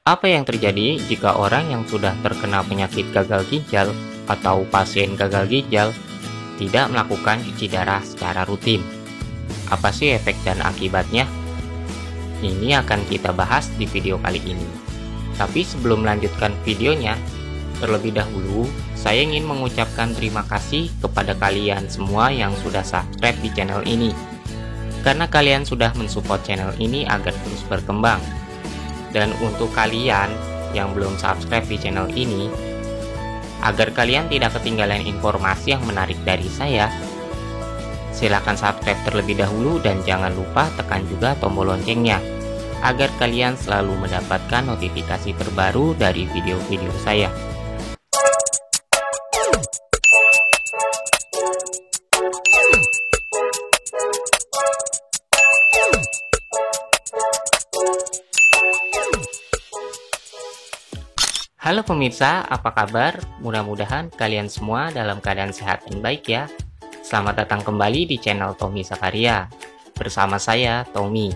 Apa yang terjadi jika orang yang sudah terkena penyakit gagal ginjal atau pasien gagal ginjal tidak melakukan cuci darah secara rutin? Apa sih efek dan akibatnya? Ini akan kita bahas di video kali ini. Tapi sebelum melanjutkan videonya, terlebih dahulu saya ingin mengucapkan terima kasih kepada kalian semua yang sudah subscribe di channel ini. Karena kalian sudah mensupport channel ini agar terus berkembang. Dan untuk kalian yang belum subscribe di channel ini, agar kalian tidak ketinggalan informasi yang menarik dari saya, silakan subscribe terlebih dahulu dan jangan lupa tekan juga tombol loncengnya, agar kalian selalu mendapatkan notifikasi terbaru dari video-video saya. Halo pemirsa, apa kabar? Mudah-mudahan kalian semua dalam keadaan sehat dan baik ya. Selamat datang kembali di channel Tommy Zakaria. Bersama saya, Tommy.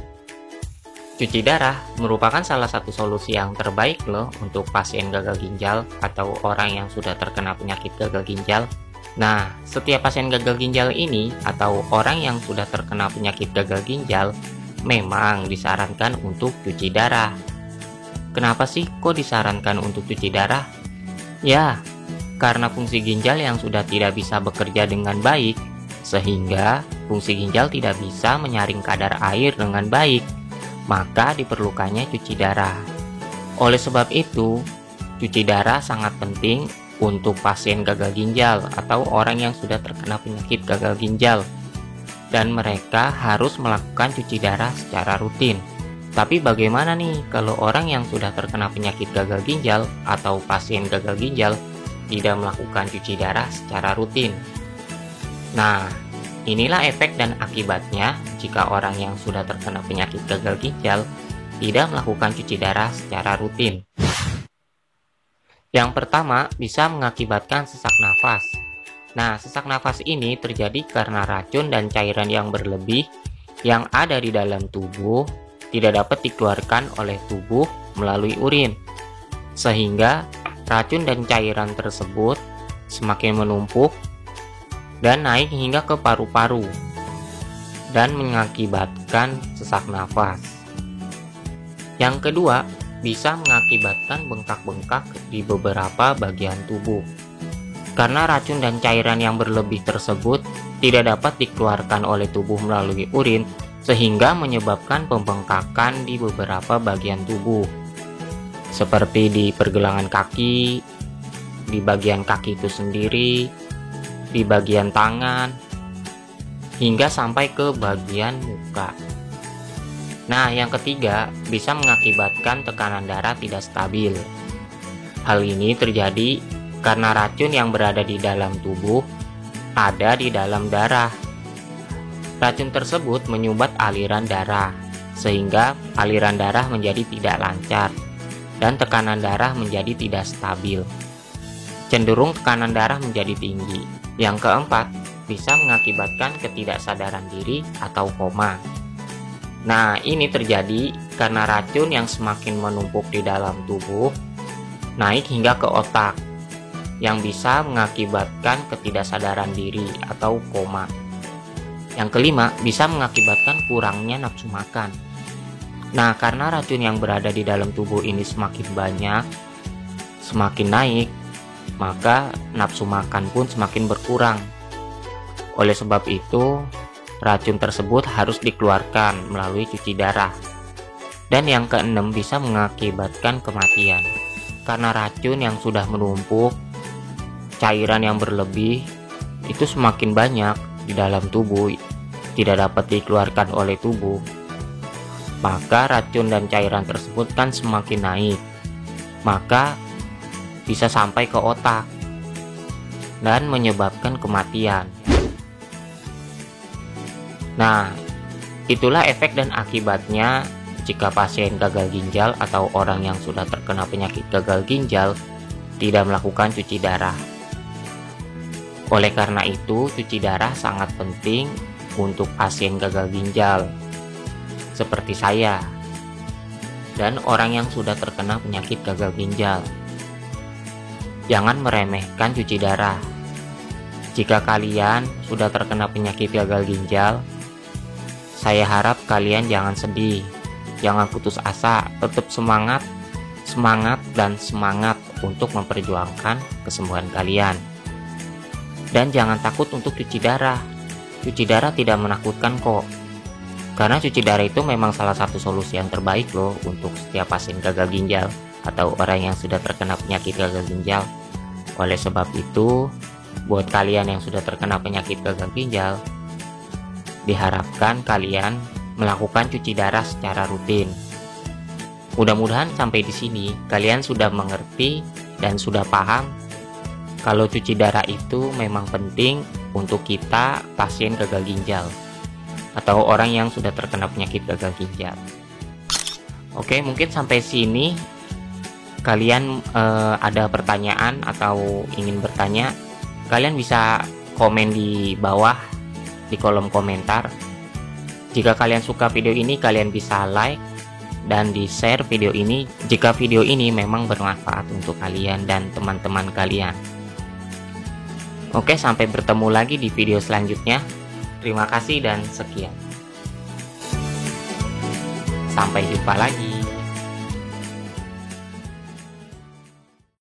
Cuci darah merupakan salah satu solusi yang terbaik loh untuk pasien gagal ginjal atau orang yang sudah terkena penyakit gagal ginjal. Nah, setiap pasien gagal ginjal ini atau orang yang sudah terkena penyakit gagal ginjal memang disarankan untuk cuci darah. Kenapa sih kok disarankan untuk cuci darah? Ya, karena fungsi ginjal yang sudah tidak bisa bekerja dengan baik, sehingga fungsi ginjal tidak bisa menyaring kadar air dengan baik, maka diperlukannya cuci darah. Oleh sebab itu, cuci darah sangat penting untuk pasien gagal ginjal atau orang yang sudah terkena penyakit gagal ginjal, dan mereka harus melakukan cuci darah secara rutin. Tapi bagaimana nih kalau orang yang sudah terkena penyakit gagal ginjal atau pasien gagal ginjal tidak melakukan cuci darah secara rutin? Nah, inilah efek dan akibatnya jika orang yang sudah terkena penyakit gagal ginjal tidak melakukan cuci darah secara rutin. Yang pertama, bisa mengakibatkan sesak nafas. Nah, sesak nafas ini terjadi karena racun dan cairan yang berlebih yang ada di dalam tubuh tidak dapat dikeluarkan oleh tubuh melalui urin, sehingga racun dan cairan tersebut semakin menumpuk dan naik hingga ke paru-paru dan mengakibatkan sesak nafas. Yang kedua, bisa mengakibatkan bengkak-bengkak di beberapa bagian tubuh. Karena racun dan cairan yang berlebih tersebut tidak dapat dikeluarkan oleh tubuh melalui urin, sehingga menyebabkan pembengkakan di beberapa bagian tubuh, seperti di pergelangan kaki, di bagian kaki itu sendiri, di bagian tangan, hingga sampai ke bagian muka. Nah, yang ketiga, bisa mengakibatkan tekanan darah tidak stabil. Hal ini terjadi karena racun yang berada di dalam tubuh ada di dalam darah. Racun tersebut menyumbat aliran darah, sehingga aliran darah menjadi tidak lancar, dan tekanan darah menjadi tidak stabil. Cenderung tekanan darah menjadi tinggi. Yang keempat, bisa mengakibatkan ketidaksadaran diri atau koma. Nah, ini terjadi karena racun yang semakin menumpuk di dalam tubuh, naik hingga ke otak, yang bisa mengakibatkan ketidaksadaran diri atau koma. Yang kelima, bisa mengakibatkan kurangnya nafsu makan. Nah, karena racun yang berada di dalam tubuh ini semakin banyak, semakin naik, maka nafsu makan pun semakin berkurang. Oleh sebab itu, racun tersebut harus dikeluarkan melalui cuci darah. Dan yang keenam, bisa mengakibatkan kematian. Karena racun yang sudah menumpuk, cairan yang berlebih, itu semakin banyak di dalam tubuh, tidak dapat dikeluarkan oleh tubuh, maka racun dan cairan tersebut kan semakin naik, maka bisa sampai ke otak dan menyebabkan kematian. Nah, itulah efek dan akibatnya jika pasien gagal ginjal atau orang yang sudah terkena penyakit gagal ginjal tidak melakukan cuci darah. Oleh karena itu, cuci darah sangat penting untuk pasien gagal ginjal seperti saya. dan orang yang sudah terkena penyakit gagal ginjal. Jangan meremehkan cuci darah. Jika kalian sudah terkena penyakit gagal ginjal, saya harap kalian jangan sedih, jangan putus asa, tetap semangat dan semangat untuk memperjuangkan kesembuhan kalian. Dan jangan takut untuk cuci darah. Cuci darah tidak menakutkan kok. Karena cuci darah itu memang salah satu solusi yang terbaik loh untuk setiap pasien gagal ginjal atau orang yang sudah terkena penyakit gagal ginjal. Oleh sebab itu, buat kalian yang sudah terkena penyakit gagal ginjal, diharapkan kalian melakukan cuci darah secara rutin. Mudah-mudahan sampai di sini kalian sudah mengerti dan sudah paham kalau cuci darah itu memang penting untuk kita pasien gagal ginjal atau orang yang sudah terkena penyakit gagal ginjal. Oke, mungkin sampai sini kalian ada pertanyaan atau ingin bertanya, kalian bisa komen di bawah di kolom komentar. Jika kalian suka video ini, kalian bisa like dan di-share video ini jika video ini memang bermanfaat untuk kalian dan teman-teman kalian. Oke, sampai bertemu lagi di video selanjutnya. Terima kasih dan sekian. Sampai jumpa lagi.